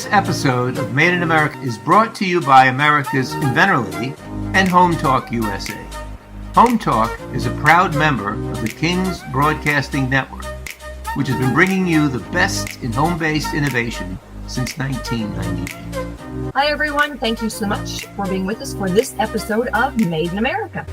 This episode of Made in America is brought to you by America's Inventor League and Home Talk USA. Home Talk is a proud member of the King's Broadcasting Network, which has been bringing you the best in home-based innovation since 1998. Hi, everyone. Thank you so much for being with us for this episode of Made in America.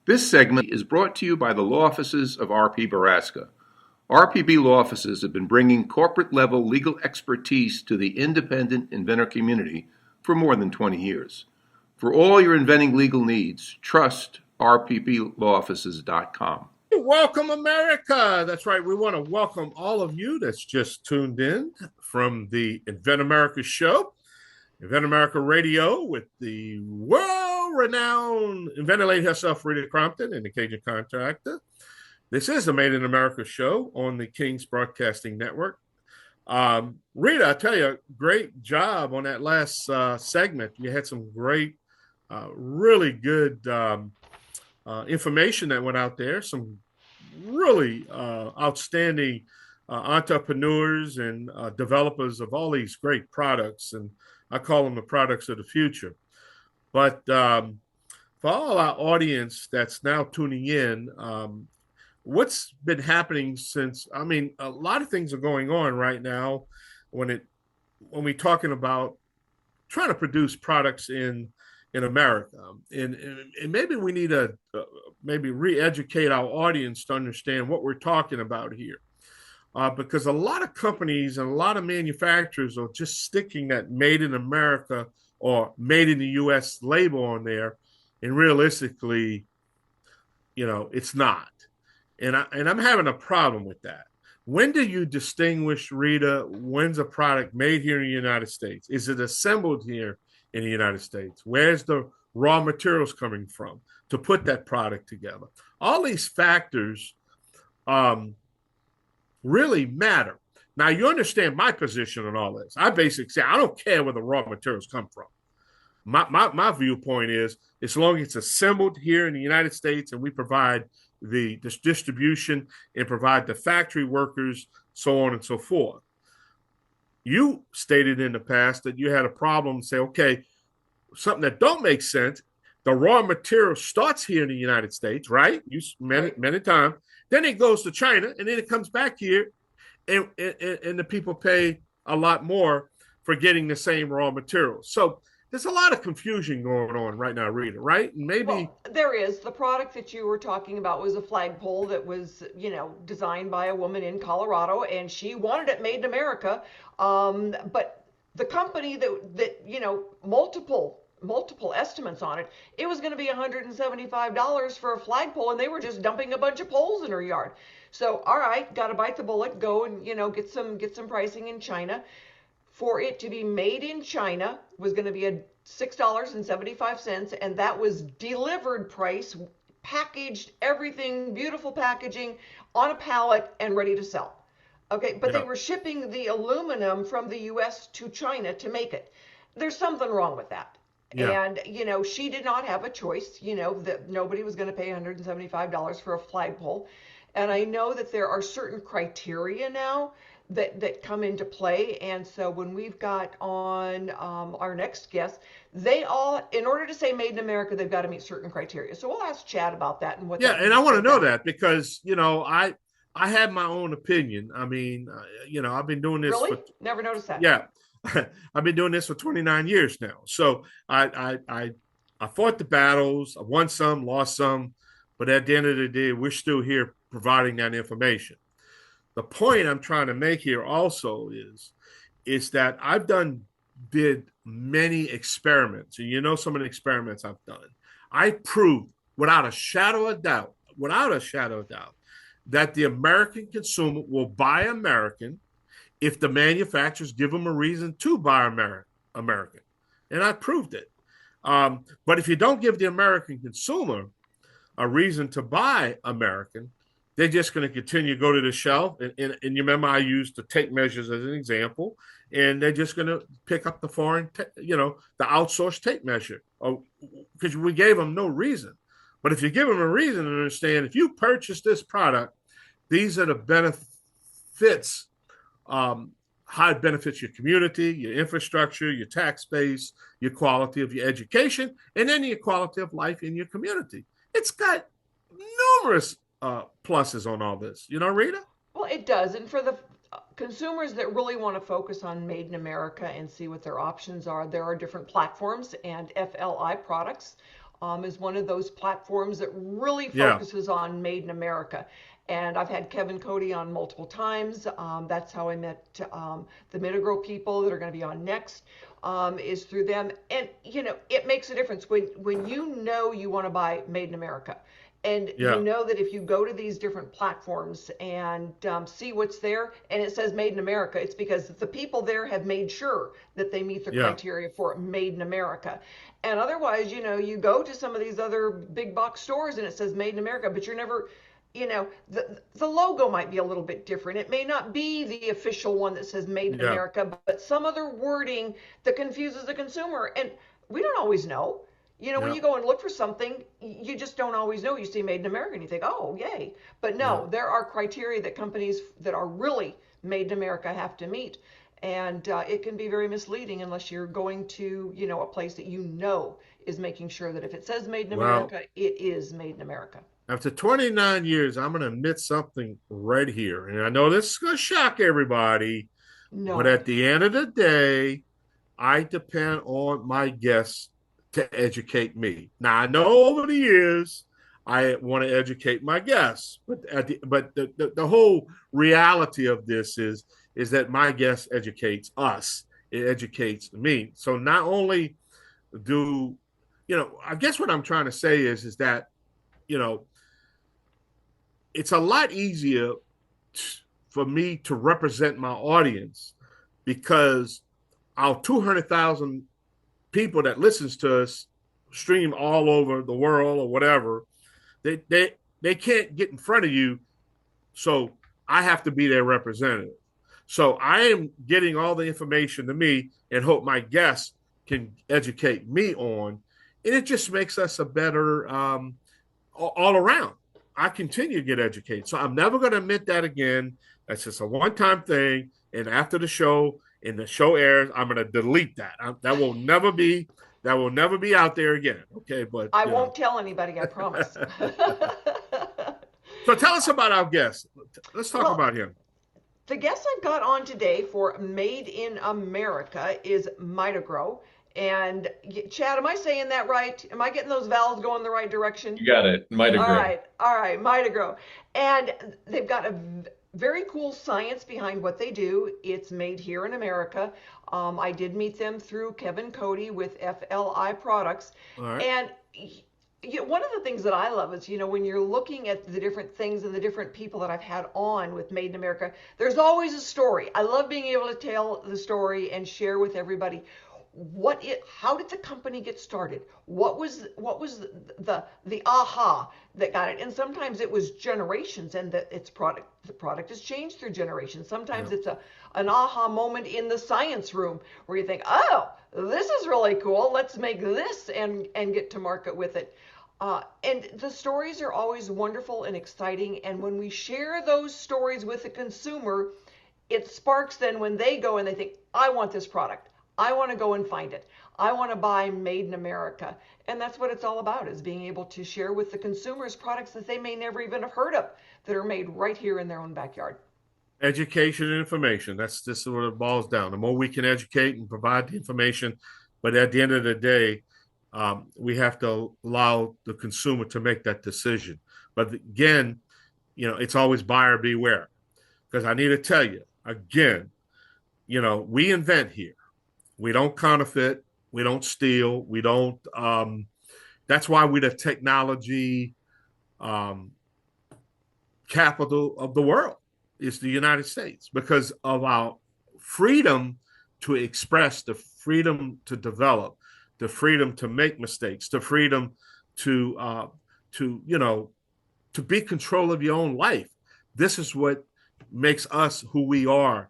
This segment is brought to you by the law offices of R.P. Baraska. RPB law offices have been bringing corporate-level legal expertise to the independent inventor community for more than 20 years. For all your inventing legal needs, trust rpblawoffices.com. Welcome, America. That's right. We want to welcome all of you that's just tuned in from the Invent America show, Invent America Radio, with the world-renowned inventor lady herself, Rita Crompton, and the Cajun Contractor. This is the Made in America show on the King's Broadcasting Network. Rita, I tell you, great job on that last segment. You had some great, really good information that went out there. Some really outstanding entrepreneurs and developers of all these great products, and I call them the products of the future. But for all our audience that's now tuning in, what's been happening since, I mean, a lot of things are going on right now when we're talking about trying to produce products in America. And maybe we need to maybe re-educate our audience to understand what we're talking about here. Because a lot of companies and a lot of manufacturers are just sticking that Made in America or Made in the U.S. label on there, and realistically, it's not. And I'm having a problem with that. When do you distinguish, Rita, when's a product made here in the United States? Is it assembled here in the United States? Where's the raw materials coming from to put that product together? All these factors really matter. Now, you understand my position on all this. I basically say I don't care where the raw materials come from. My viewpoint is, as long as it's assembled here in the United States and we provide the distribution and provide the factory workers, so on and so forth. You stated in the past that you had a problem, say, okay, something that don't make sense, the raw material starts here in the United States, right? You many times. Then it goes to China, and then it comes back here, and the people pay a lot more for getting the same raw materials. So there's a lot of confusion going on right now, Rita, right? And maybe there is. The product that you were talking about was a flagpole that was, designed by a woman in Colorado, and she wanted it made in America. But the company that multiple estimates on it, it was going to be $175 for a flagpole, and they were just dumping a bunch of poles in her yard. So, all right, got to bite the bullet, go and, get some pricing in China. For it to be made in China was going to be $6.75, and that was delivered price, packaged, everything, beautiful packaging on a pallet and ready to sell. Okay, but They were shipping the aluminum from the U.S. to China to make it. There's something wrong with that. Yeah. And, she did not have a choice, that nobody was going to pay $175 for a flagpole. And I know that there are certain criteria now that come into play. And so when we've got on our next guest, they all, in order to say Made in America, they've got to meet certain criteria. So we'll ask Chad about that and what. Yeah, and I want to know that because I have my own opinion. I mean, I've been doing this. Really? Never noticed that. Yeah, I've been doing this for 29 years now. So I fought the battles. I won some, lost some, but at the end of the day, we're still here providing that information. The point I'm trying to make here also is that I've did many experiments, and some of the experiments I've done. I proved without a shadow of doubt, that the American consumer will buy American if the manufacturers give them a reason to buy American. And I proved it. But if you don't give the American consumer a reason to buy American, they're just going to continue to go to the shelf. And you remember I used the tape measures as an example, and they're just going to pick up the the outsourced tape measure, because we gave them no reason. But if you give them a reason to understand, if you purchase this product, these are the benefits, how it benefits your community, your infrastructure, your tax base, your quality of your education, and then your quality of life in your community. It's got numerous pluses on all this. You know, Rita? Well, it does. And for the consumers that really want to focus on Made in America and see what their options are, there are different platforms, and FLI Products is one of those platforms that really focuses on Made in America. And I've had Kevin Cody on multiple times. That's how I met the MitoGrow people that are going to be on next, is through them. And, it makes a difference when you want to buy Made in America. And you know that if you go to these different platforms and see what's there and it says Made in America, it's because the people there have made sure that they meet the criteria for Made in America. And otherwise, you go to some of these other big box stores and it says Made in America, but you're never, the logo might be a little bit different. It may not be the official one that says Made in America, but some other wording that confuses the consumer. And we don't always know. When you go and look for something, you just don't always know. You see Made in America and you think, oh, yay. But no, there are criteria that companies that are really Made in America have to meet. And it can be very misleading unless you're going to, a place that is making sure that if it says Made in America, it is Made in America. After 29 years, I'm going to admit something right here. And I know this is going to shock everybody. No. But at the end of the day, I depend on my guests to educate me. Now, I know over the years, I want to educate my guests. But the whole reality of this is that my guest educates us. It educates me. So not only I guess what I'm trying to say is that, it's a lot easier for me to represent my audience because our 200,000 people that listens to us stream all over the world or whatever, they can't get in front of you. So I have to be their representative. So I am getting all the information to me and hope my guests can educate me on. And it just makes us a better all around. I continue to get educated. So I'm never going to admit that again. That's just a one-time thing. And after the show, and the show airs, I'm going to delete that. That will never be out there again. Okay, but I won't tell anybody. I promise. So tell us about our guest. Let's talk about him. The guest I've got on today for Made in America is MitoGrow. And Chad, am I saying that right? Am I getting those vowels going the right direction? You got it. MitoGrow. All right, MitoGrow. And they've got a very cool science behind what they do. It's made here in America. I did meet them through Kevin Cody with FLI Products. All right. And one of the things that I love is, when you're looking at the different things and the different people that I've had on with Made in America, there's always a story. I love being able to tell the story and share with everybody how did the company get started? What was the aha that got it? And sometimes it was generations, and the product has changed through generations. Sometimes it's an aha moment in the science room where you think, oh, this is really cool. Let's make this and get to market with it. And the stories are always wonderful and exciting. And when we share those stories with the consumer, it sparks then when they go and they think, I want this product. I want to go and find it. I want to buy Made in America. And that's what it's all about, is being able to share with the consumers products that they may never even have heard of that are made right here in their own backyard. Education and information. That's just what it boils down. The more we can educate and provide the information, but at the end of the day, we have to allow the consumer to make that decision. But again, it's always buyer beware. Because I need to tell you, again, we invent here. We don't counterfeit. We don't steal. We don't. That's why we're the technology capital of the world is the United States because of our freedom to express, the freedom to develop, the freedom to make mistakes, the freedom to to be control of your own life. This is what makes us who we are,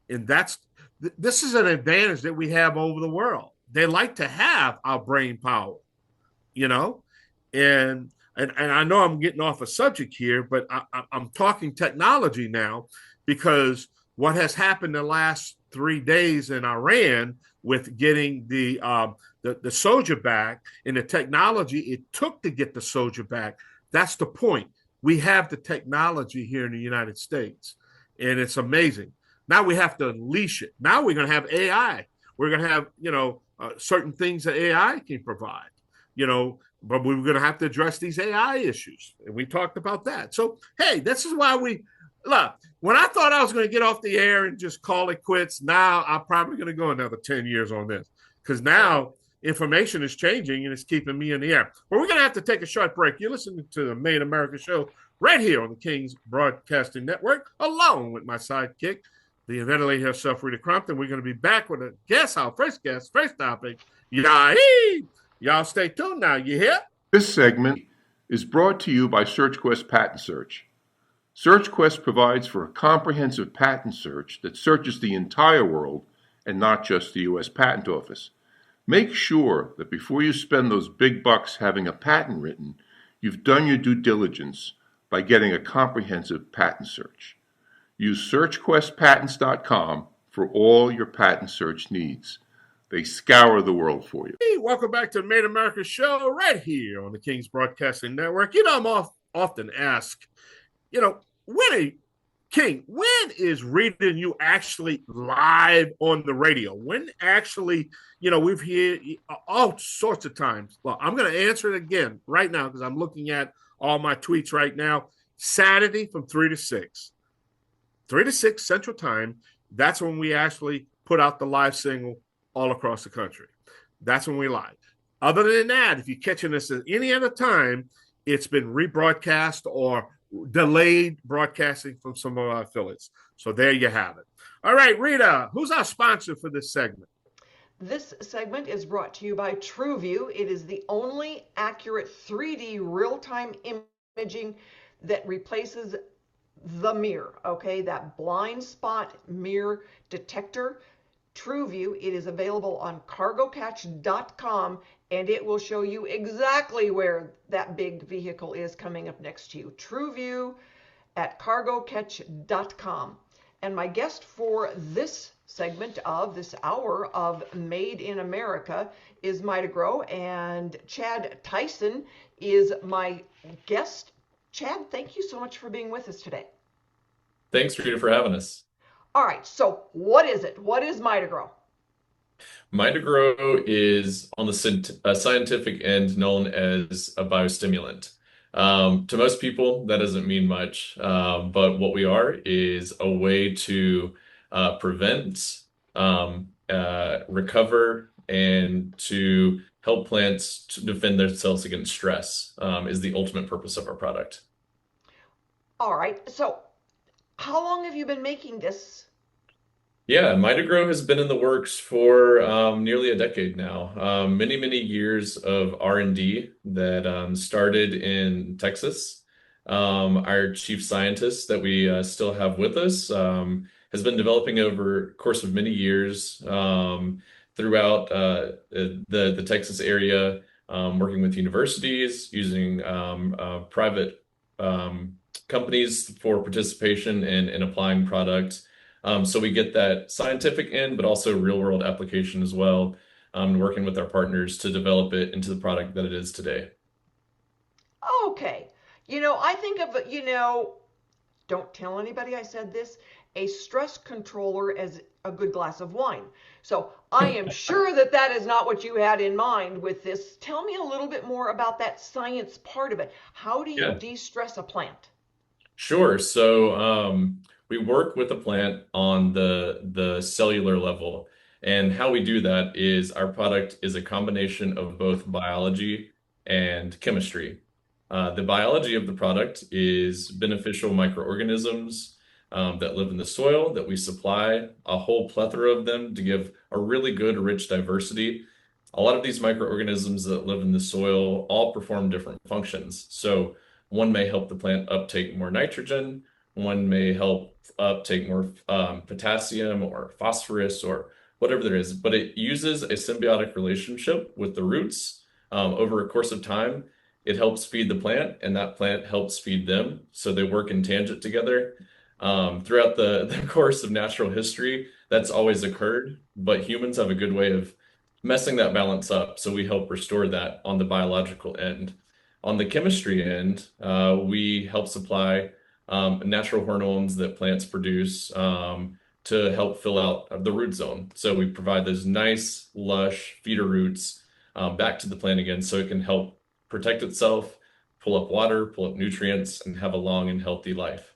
and this is an advantage that we have over the world. They like to have our brain power, you know, and I know I'm getting off a subject here, but I'm talking technology now because what has happened the last 3 days in Iran with getting the soldier back and the technology it took to get the soldier back. That's the point. We have the technology here in the United States, and it's amazing. Now we have to unleash it. Now we're going to have AI. We're going to have, certain things that AI can provide, but we're going to have to address these AI issues. And we talked about that. So, hey, this is why look, when I thought I was going to get off the air and just call it quits, now I'm probably going to go another 10 years on this because now information is changing and it's keeping me in the air. But we're going to have to take a short break. You're listening to the Made in America show right here on the King's Broadcasting Network, along with my sidekick, the inventor lady herself, Rita Crompton. We're going to be back with a guest, our first guest, first topic. Y'all stay tuned now. You hear? This segment is brought to you by SearchQuest Patent Search. SearchQuest provides for a comprehensive patent search that searches the entire world and not just the U.S. Patent Office. Make sure that before you spend those big bucks having a patent written, you've done your due diligence by getting a comprehensive patent search. Use SearchQuestPatents.com for all your patent search needs. They scour the world for you. Hey, welcome back to the Made in America show right here on the King's Broadcasting Network. I'm often asked, when is Rita and you actually live on the radio? When actually, we've heard all sorts of times. Well, I'm going to answer it again right now because I'm looking at all my tweets right now. Saturday from 3 to 6. 3 to 6 Central Time. That's when we actually put out the live single all across the country. That's when we live. Other than that, if you're catching us at any other time, it's been rebroadcast or delayed broadcasting from some of our affiliates. So there you have it. All right, Rita, who's our sponsor for this segment? This segment is brought to you by TrueView. It is the only accurate 3D real-time imaging that replaces the mirror, okay? That blind spot mirror detector. TrueView, it is available on cargocatch.com, and it will show you exactly where that big vehicle is coming up next to you. TrueView at cargocatch.com. And my guest for this segment of this hour of Made in America is MitoGrow, and Chad Tyson is my guest. Chad, thank you so much for being with us today. Thanks, Rita, for having us. All right, so what is it? What is MitoGrow? MitoGrow is on the scientific end known as a biostimulant. To most people, that doesn't mean much, but what we are is a way to prevent, recover, and to help plants to defend themselves against stress is the ultimate purpose of our product. All right, so how long have you been making this? Yeah, MitoGrow has been in the works for nearly a decade now. Many years of R&D that started in Texas. Our chief scientist that we still have with us has been developing over the course of many years throughout the Texas area, working with universities, using private companies for participation in applying products. So we get that scientific end, but also real world application as well, working with our partners to develop it into the product that it is today. Okay. I think of, don't tell anybody I said this, a stress controller as a good glass of wine. So I am sure that is not what you had in mind with this. Tell me a little bit more about that science part of it. How do you de-stress a plant? Sure. So we work with the plant on the cellular level. And how we do that is our product is a combination of both biology and chemistry. The biology of the product is beneficial microorganisms that live in the soil that we supply a whole plethora of them to give a really good, rich diversity. A lot of these microorganisms that live in the soil all perform different functions. So one may help the plant uptake more nitrogen, one may help uptake more potassium or phosphorus or whatever there is, but it uses a symbiotic relationship with the roots over a course of time. It helps feed the plant, and that plant helps feed them. So they work in tangent together. Throughout the course of natural history, that's always occurred, but humans have a good way of messing that balance up. So we help restore that on the biological end. On the chemistry end, we help supply natural hormones that plants produce to help fill out the root zone. So we provide those nice, lush feeder roots back to the plant again so it can help protect itself, pull up water, pull up nutrients, and have a long and healthy life.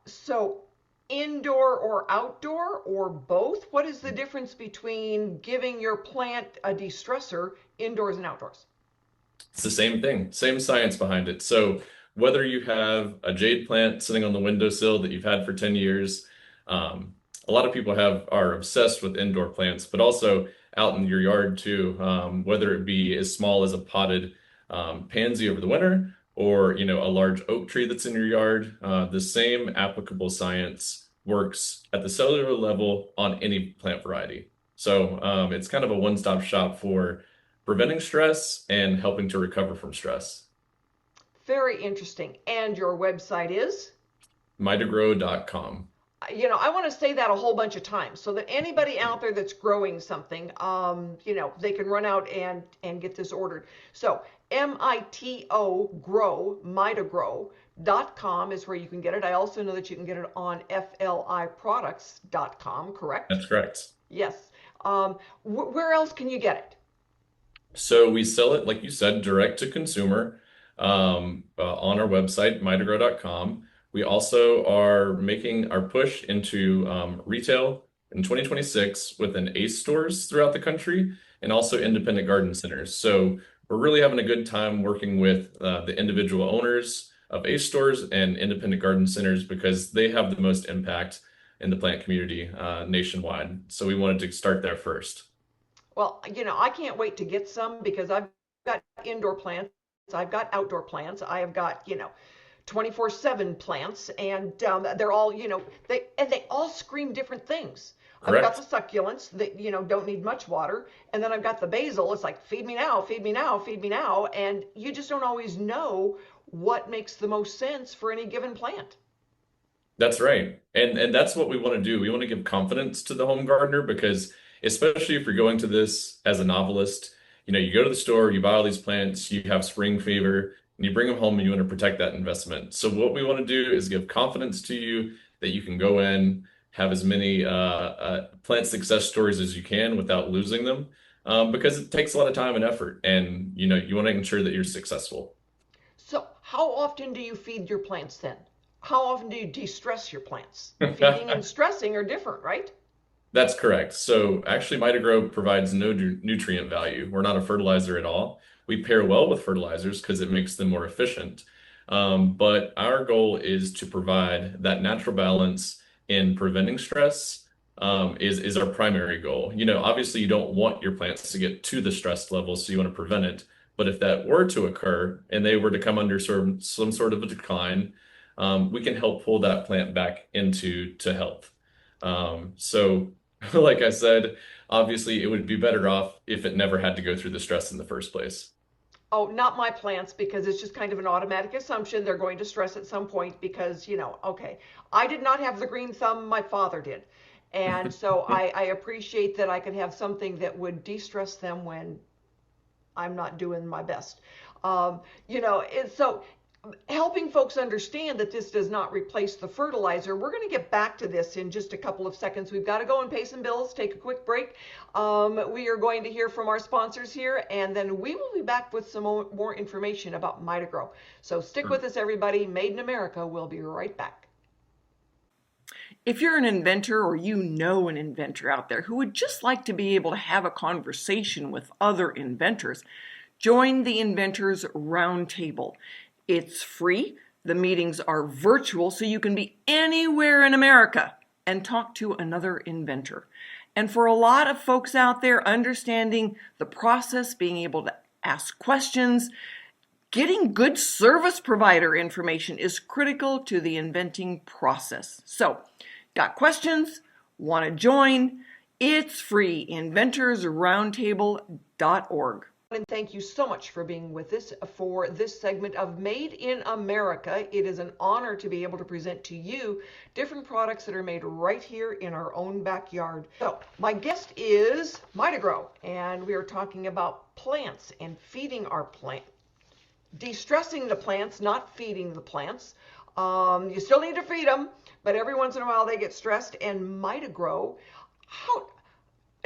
So indoor or outdoor or both? What is the difference between giving your plant a de-stressor indoors and outdoors? It's the same thing, same science behind it. So whether you have a jade plant sitting on the windowsill that you've had for 10 years, a lot of people are obsessed with indoor plants, but also out in your yard too, whether it be as small as a potted pansy over the winter or a large oak tree that's in your yard. The same applicable science works at the cellular level on any plant variety. So it's kind of a one-stop shop for preventing stress and helping to recover from stress. Very interesting. And your website is? MitoGrow.com. I want to say that a whole bunch of times so that anybody out there that's growing something, they can run out and get this ordered. So MitoGrow is where you can get it. I also know that you can get it on FLIproducts.com, correct? That's correct. Yes. Where else can you get it? So we sell it, like you said, direct to consumer on our website, MitoGrow.com. We also are making our push into retail in 2026 within ACE stores throughout the country and also independent garden centers. So we're really having a good time working with the individual owners of ACE stores and independent garden centers because they have the most impact in the plant community nationwide. So we wanted to start there first. Well, I can't wait to get some because I've got indoor plants, I've got outdoor plants, I have got, 24/7 plants, and they're all, they all scream different things. Correct. I've got the succulents that, don't need much water, and then I've got the basil. It's like, feed me now, feed me now, feed me now, and you just don't always know what makes the most sense for any given plant. That's right. And that's what we want to do. We want to give confidence to the home gardener because especially if you're going to this as a novelist, you go to the store, you buy all these plants, you have spring fever, and you bring them home and you want to protect that investment. So what we want to do is give confidence to you that you can go in, have as many plant success stories as you can without losing them, because it takes a lot of time and effort, and you want to ensure that you're successful. So how often do you feed your plants then? How often do you de-stress your plants? Feeding and stressing are different, right? That's correct. So actually, MitoGrow provides no nutrient value. We're not a fertilizer at all. We pair well with fertilizers because it makes them more efficient. But our goal is to provide that natural balance in preventing stress is our primary goal. Obviously you don't want your plants to get to the stress level, so you want to prevent it. But if that were to occur and they were to come under some sort of a decline, we can help pull that plant back into health. So like I said, obviously it would be better off if it never had to go through the stress in the first place. Oh, not my plants, because it's just kind of an automatic assumption they're going to stress at some point because, okay, I did not have the green thumb, my father did. And so I appreciate that I can have something that would de-stress them when I'm not doing my best. So helping folks understand that this does not replace the fertilizer. We're going to get back to this in just a couple of seconds. We've got to go and pay some bills, take a quick break. We are going to hear from our sponsors here, and then we will be back with some more information about MitoGrow. So stick with us, everybody. Made in America. We'll be right back. If you're an inventor or you know an inventor out there who would just like to be able to have a conversation with other inventors, Join the Inventors Roundtable. It's free. The meetings are virtual, so you can be anywhere in America and talk to another inventor. And for a lot of folks out there, understanding the process, being able to ask questions, getting good service provider information is critical to the inventing process. So, got questions? Want to join? It's free, inventorsroundtable.org. And thank you so much for being with us for this segment of Made in America. It is an honor to be able to present to you different products that are made right here in our own backyard. So my guest is MitoGrow, and we are talking about plants and feeding our plant. De-stressing the plants, not feeding the plants. You still need to feed them, but every once in a while they get stressed. And MitoGrow,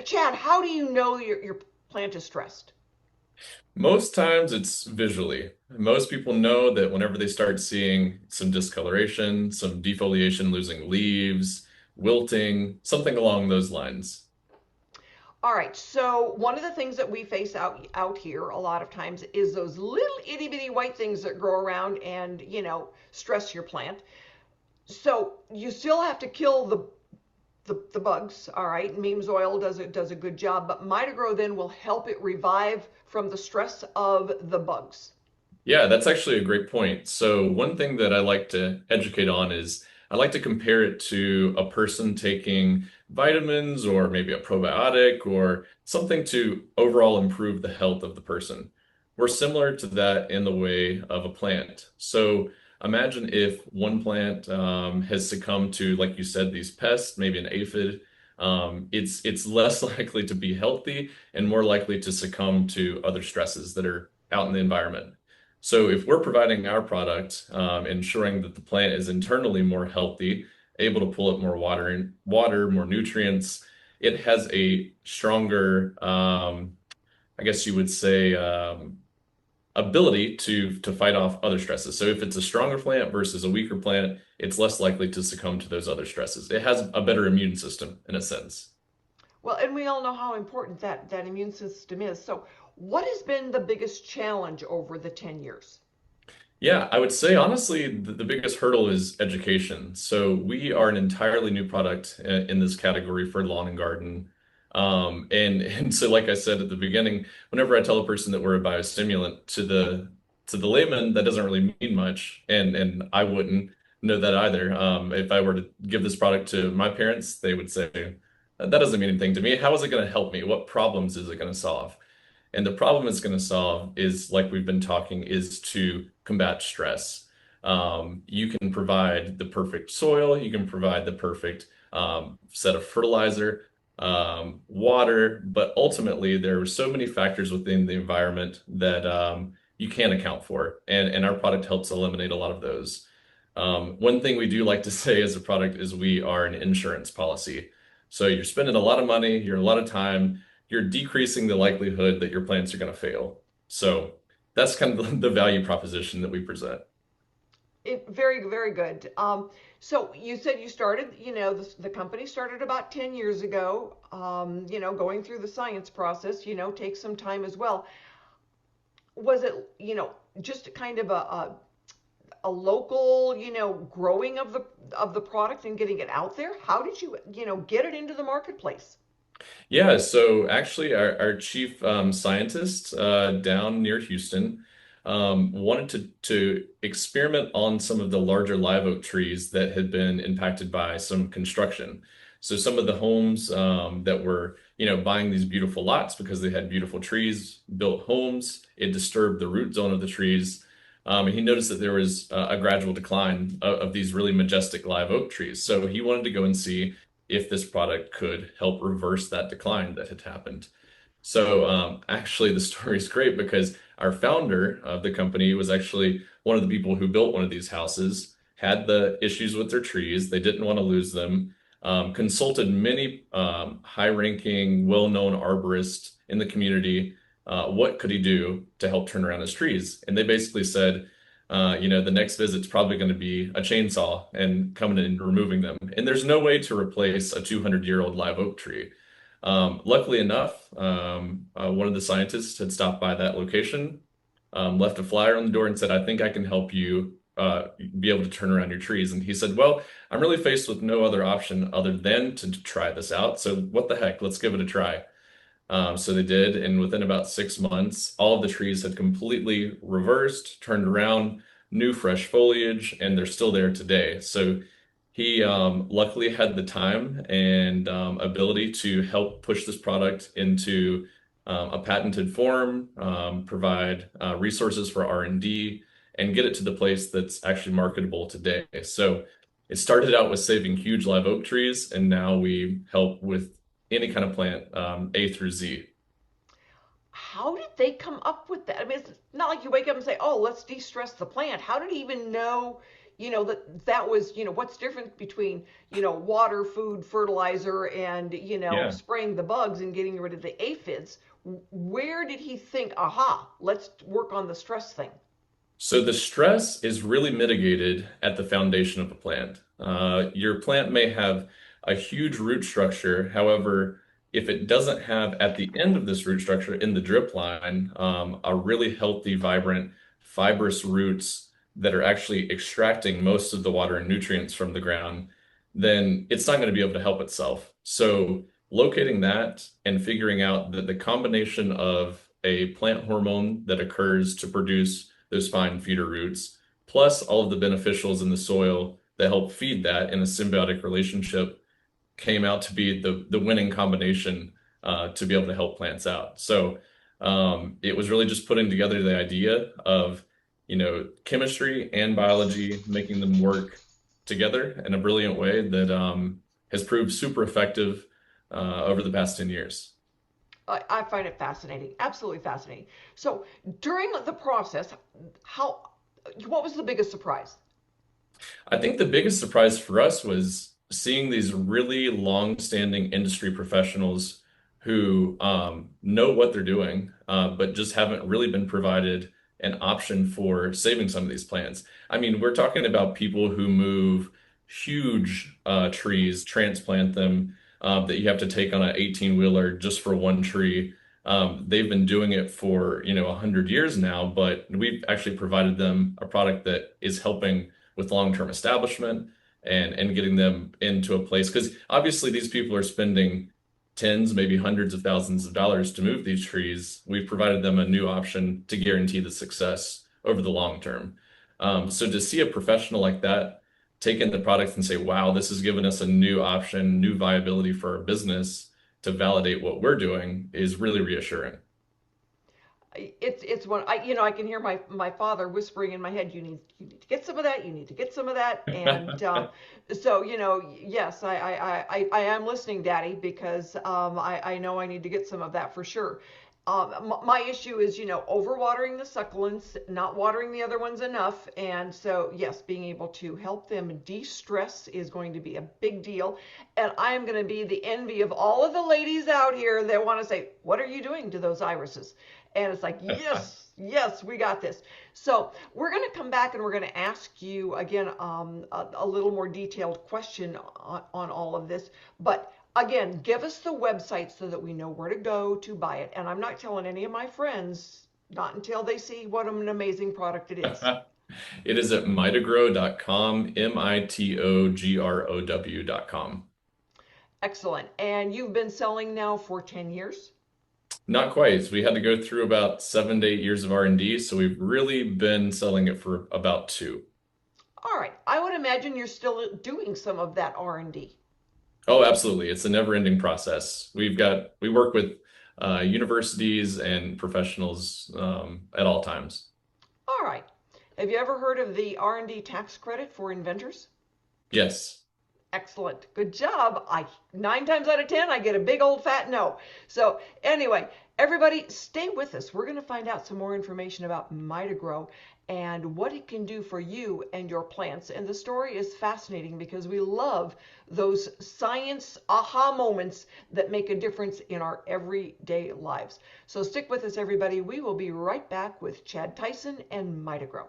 Chad, how do you know your plant is stressed? Most times it's visually. Most people know that whenever they start seeing some discoloration, some defoliation, losing leaves, wilting, something along those lines. All right, so one of the things that we face out here a lot of times is those little itty bitty white things that grow around and, stress your plant. So you still have to kill the bugs, all right? Memes oil does a good job, but MitoGrow then will help it revive from the stress of the bugs. Yeah, that's actually a great point. So one thing that I like to educate on is I like to compare it to a person taking vitamins or maybe a probiotic or something to overall improve the health of the person. We're similar to that in the way of a plant. So imagine if one plant has succumbed to, like you said, these pests, maybe an aphid. It's less likely to be healthy and more likely to succumb to other stresses that are out in the environment. So if we're providing our product, ensuring that the plant is internally more healthy, able to pull up more water, more nutrients, it has a stronger, I guess you would say, ability to fight off other stresses. So if it's a stronger plant versus a weaker plant, it's less likely to succumb to those other stresses. It has a better immune system in a sense. Well, and we all know how important that immune system is. So what has been the biggest challenge over the 10 years? Yeah, I would say honestly, the biggest hurdle is education. So we are an entirely new product in this category for lawn and garden. And so like I said at the beginning, whenever I tell a person that we're a biostimulant to the layman, that doesn't really mean much. And I wouldn't know that either. If I were to give this product to my parents, they would say, that doesn't mean anything to me. How is it going to help me? What problems is it going to solve? And the problem it's going to solve is, like we've been talking, is to combat stress. You can provide the perfect soil, you can provide the perfect set of fertilizer, water, but ultimately there are so many factors within the environment that you can't account for. And our product helps eliminate a lot of those. One thing we do like to say as a product is we are an insurance policy. So you're spending a lot of money, you're a lot of time, you're decreasing the likelihood that your plants are going to fail. So that's kind of the value proposition that we present. Very, very good. So you said you started, the company started about 10 years ago, going through the science process, takes some time as well. Was it, just kind of a local, growing of the product and getting it out there? How did you, get it into the marketplace? Yeah, so actually our chief scientist down near Houston wanted to experiment on some of the larger live oak trees that had been impacted by some construction. So some of the homes that were, buying these beautiful lots because they had beautiful trees, built homes, it disturbed the root zone of the trees. And he noticed that there was a gradual decline of these really majestic live oak trees. So he wanted to go and see if this product could help reverse that decline that had happened. So actually the story is great because our founder of the company was actually one of the people who built one of these houses, had the issues with their trees. They didn't want to lose them, consulted many high-ranking, well-known arborists in the community. What could he do to help turn around his trees? And they basically said, the next visit's probably going to be a chainsaw and coming in and removing them. And there's no way to replace a 200-year-old live oak tree. Luckily enough, one of the scientists had stopped by that location, left a flyer on the door and said, I think I can help you be able to turn around your trees. And he said, well, I'm really faced with no other option other than to try this out. So what the heck, let's give it a try. So they did, and within about 6 months, all of the trees had completely reversed, turned around, new fresh foliage, and they're still there today. So he luckily had the time and ability to help push this product into a patented form, provide resources for R&D, and get it to the place that's actually marketable today. So it started out with saving huge live oak trees, and now we help with any kind of plant, A through Z. How did they come up with that? I mean, it's not like you wake up and say, "Oh, let's de-stress the plant." How did he even know, that was, what's different between, water, food, fertilizer, and, Yeah. spraying the bugs and getting rid of the aphids? Where did he think, aha, let's work on the stress thing? So the stress is really mitigated at the foundation of a plant. Your plant may have a huge root structure. However, if it doesn't have at the end of this root structure in the drip line, a really healthy, vibrant, fibrous roots that are actually extracting most of the water and nutrients from the ground, then it's not going to be able to help itself. So locating that and figuring out that the combination of a plant hormone that occurs to produce those fine feeder roots, plus all of the beneficials in the soil that help feed that in a symbiotic relationship, came out to be the winning combination to be able to help plants out. So it was really just putting together the idea of, chemistry and biology, making them work together in a brilliant way that has proved super effective over the past 10 years. I find it fascinating, absolutely fascinating. So during the process, what was the biggest surprise? I think the biggest surprise for us was seeing these really long-standing industry professionals who know what they're doing, but just haven't really been provided an option for saving some of these plants. I mean, we're talking about people who move huge trees, transplant them, that you have to take on an 18-wheeler just for one tree. They've been doing it for 100 years now, but we've actually provided them a product that is helping with long-term establishment and getting them into a place, because obviously these people are spending tens, maybe hundreds of thousands of dollars to move these trees. We've provided them a new option to guarantee the success over the long term. So to see a professional like that take in the product and say, wow, this has given us a new option, new viability for our business to validate what we're doing, is really reassuring. It's one I can hear my father whispering in my head, you need to get some of that, you need to get some of that. And so yes, I am listening, Daddy, because I know I need to get some of that for sure. My issue is overwatering the succulents, not watering the other ones enough. And so yes, being able to help them de-stress is going to be a big deal. And I am going to be the envy of all of the ladies out here that want to say, what are you doing to those irises? And it's like, yes, we got this. So we're going to come back and we're going to ask you again a little more detailed question on all of this. But again, give us the website so that we know where to go to buy it. And I'm not telling any of my friends, not until they see what an amazing product it is. It is at MitoGrow.com, MitoGrow.com. Excellent. And you've been selling now for 10 years? Not quite. We had to go through about 7 to 8 years of R&D, so we've really been selling it for about 2. All right. I would imagine you're still doing some of that R&D. Oh, absolutely. It's a never-ending process. We work with universities and professionals at all times. All right. Have you ever heard of the R&D tax credit for inventors? Yes. Excellent. Good job. 9 times out of 10, I get a big old fat no. So anyway, everybody stay with us. We're going to find out some more information about MitoGrow and what it can do for you and your plants. And the story is fascinating because we love those science aha moments that make a difference in our everyday lives. So stick with us, everybody. We will be right back with Chad Tyson and MitoGrow.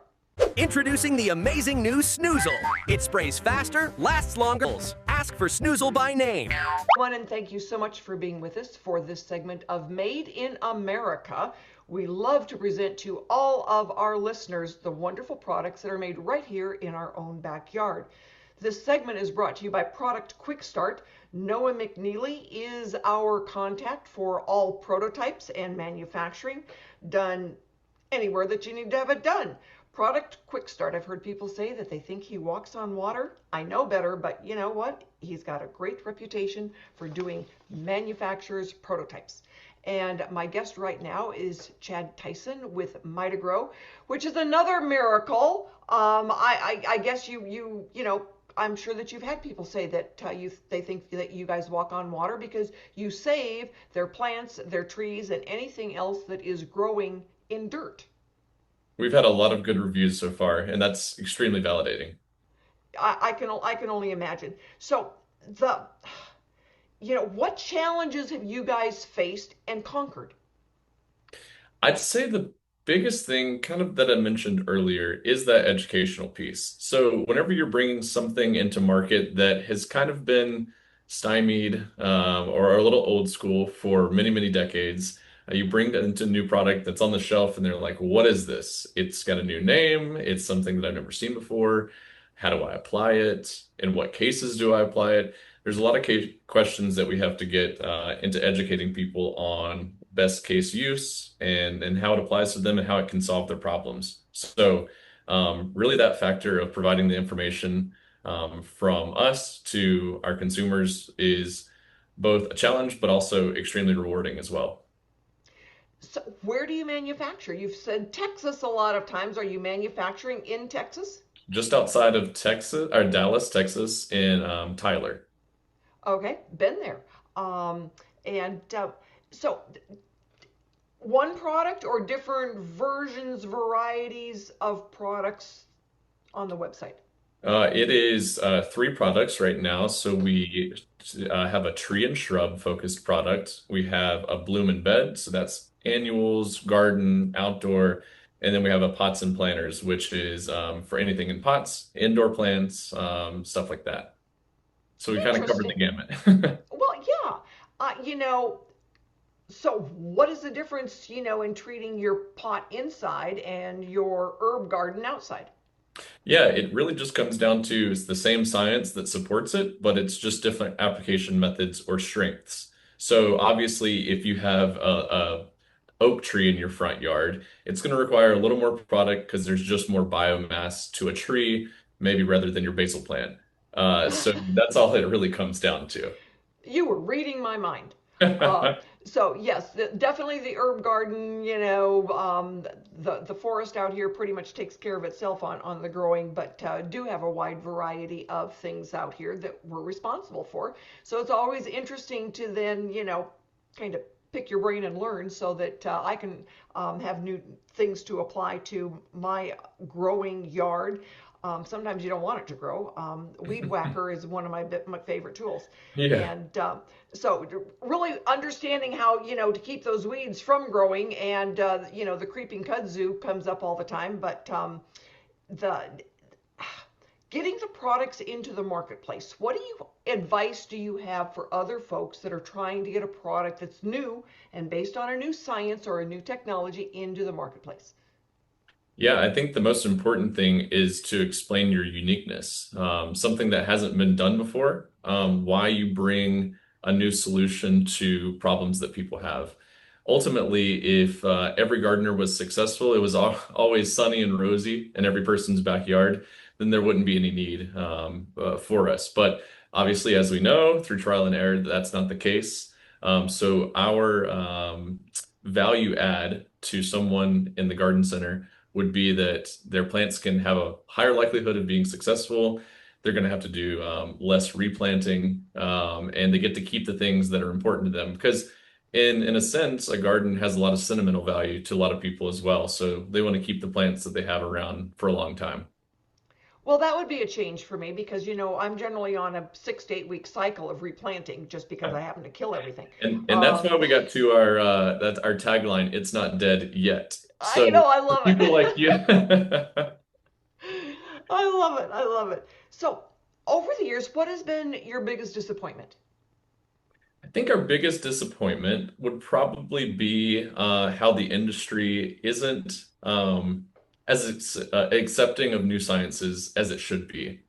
Introducing the amazing new Snoozle. It sprays faster, lasts longer. Ask for Snoozle by name. And thank you so much for being with us for this segment of Made in America. We love to present to all of our listeners the wonderful products that are made right here in our own backyard. This segment is brought to you by Product Quick Start. Noah McNeely is our contact for all prototypes and manufacturing done anywhere that you need to have it done. Product Quick Start. I've heard people say that they think he walks on water. I know better, but you know what? He's got a great reputation for doing manufacturers' prototypes. And my guest right now is Chad Tyson with MitoGrow, which is another miracle. I guess you know, I'm sure that you've had people say that they think that you guys walk on water because you save their plants, their trees, and anything else that is growing in dirt. We've had a lot of good reviews so far, and that's extremely validating. I can only imagine. So what challenges have you guys faced and conquered? I'd say the biggest thing, kind of that I mentioned earlier, is that educational piece. So whenever you're bringing something into market that has kind of been stymied or a little old school for many, many decades, you bring that into a new product that's on the shelf and they're like, what is this? It's got a new name. It's something that I've never seen before. How do I apply it? In what cases do I apply it? There's a lot of questions that we have to get into educating people on best case use and how it applies to them and how it can solve their problems. So really that factor of providing the information from us to our consumers is both a challenge, but also extremely rewarding as well. So where do you manufacture? You've said Texas a lot of times. Are you manufacturing in Texas? Just outside of Texas, or Dallas, Texas, in Tyler. Okay, been there. So one product or different versions, varieties of products on the website? It is 3 products right now. So we have a tree and shrub focused product. We have a bloom and bed. So that's annuals, garden, outdoor. And then we have a pots and planters, which is for anything in pots, indoor plants, stuff like that. So we kind of covered the gamut. Well, yeah. So what is the difference, in treating your pot inside and your herb garden outside? Yeah, it really just comes down to it's the same science that supports it, but it's just different application methods or strengths. So obviously, if you have a oak tree in your front yard, it's going to require a little more product because there's just more biomass to a tree, maybe rather than your basil plant. So that's all it really comes down to. You were reading my mind. So yes, definitely the herb garden, the forest out here pretty much takes care of itself on the growing, but do have a wide variety of things out here that we're responsible for. So it's always interesting to then, kind of pick your brain and learn so that I can have new things to apply to my growing yard. Sometimes you don't want it to grow. Weed whacker is one of my favorite tools. Yeah. And so really understanding how, to keep those weeds from growing and, the creeping kudzu comes up all the time. But getting the products into the marketplace, what advice do you have for other folks that are trying to get a product that's new and based on a new science or a new technology into the marketplace? Yeah, I think the most important thing is to explain your uniqueness, something that hasn't been done before, why you bring a new solution to problems that people have. Ultimately, if every gardener was successful, it was always sunny and rosy in every person's backyard, then there wouldn't be any need for us. But obviously, as we know, through trial and error, that's not the case. So our value add to someone in the garden center would be that their plants can have a higher likelihood of being successful. They're going to have to do less replanting, and they get to keep the things that are important to them. Because in a sense, a garden has a lot of sentimental value to a lot of people as well. So they want to keep the plants that they have around for a long time. Well, that would be a change for me because, I'm generally on a 6 to 8 week cycle of replanting just because I happen to kill everything. And that's why we got to that's our tagline, "It's not dead yet." So I know, I love it. People like you. I love it. I love it. So, over the years, what has been your biggest disappointment? I think our biggest disappointment would probably be how the industry isn't as accepting of new sciences as it should be.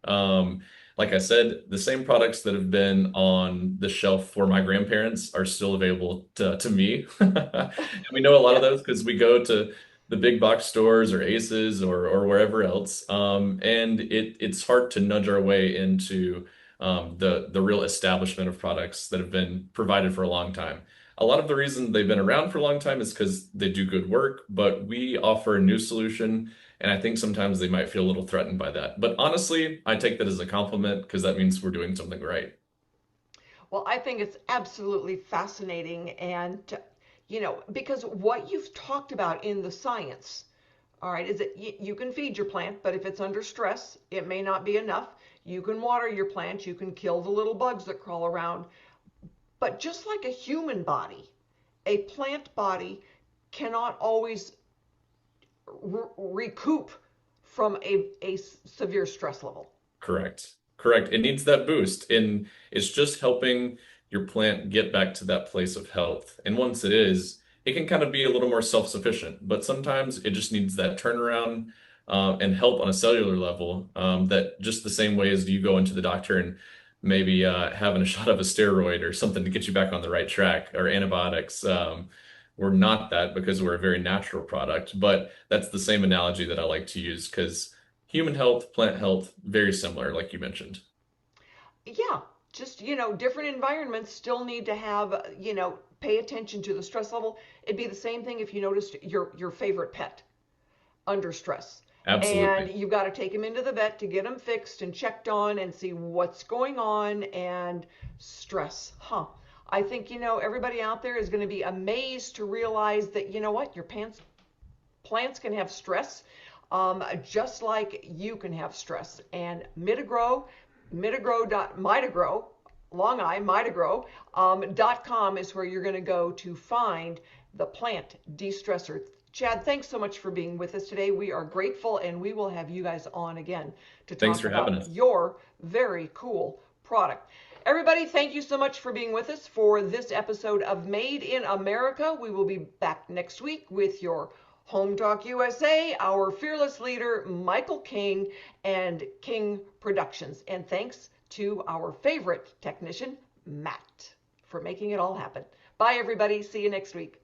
Like I said, the same products that have been on the shelf for my grandparents are still available to me. And we know a lot of Yeah. those because we go to the big box stores or Aces or wherever else. And it's hard to nudge our way into the real establishment of products that have been provided for a long time. A lot of the reason they've been around for a long time is because they do good work, but we offer a new solution, and I think sometimes they might feel a little threatened by that. But honestly, I take that as a compliment because that means we're doing something right. Well, I think it's absolutely fascinating and because what you've talked about in the science, all right, is that you can feed your plant, but if it's under stress, it may not be enough. You can water your plant, you can kill the little bugs that crawl around, but just like a human body, a plant body cannot always recoup from a severe stress level. Correct. Correct. It needs that boost, and it's just helping your plant get back to that place of health. And once it is, it can kind of be a little more self-sufficient, but sometimes it just needs that turnaround and help on a cellular level. That just the same way as you go into the doctor and maybe having a shot of a steroid or something to get you back on the right track or antibiotics. We're not that because we're a very natural product, but that's the same analogy that I like to use because human health, plant health, very similar, like you mentioned. Yeah, just, different environments still need to have, pay attention to the stress level. It'd be the same thing if you noticed your favorite pet under stress. And Absolutely. you've got to take him into the vet to get him fixed and checked on and see what's going on and stress. Huh. I think, everybody out there is going to be amazed to realize that, what, your plants can have stress just like you can have stress. And MitoGrow, long I, MitoGrow.com is where you're going to go to find the plant de-stressor. Chad, thanks so much for being with us today. We are grateful, and we will have you guys on again to Thanks talk for having about us. your very cool product. Everybody, thank you so much for being with us for this episode of Made in America. We will be back next week with your Home Talk USA, our fearless leader, Michael King, and King Productions. And thanks to our favorite technician, Matt, for making it all happen. Bye, everybody. See you next week.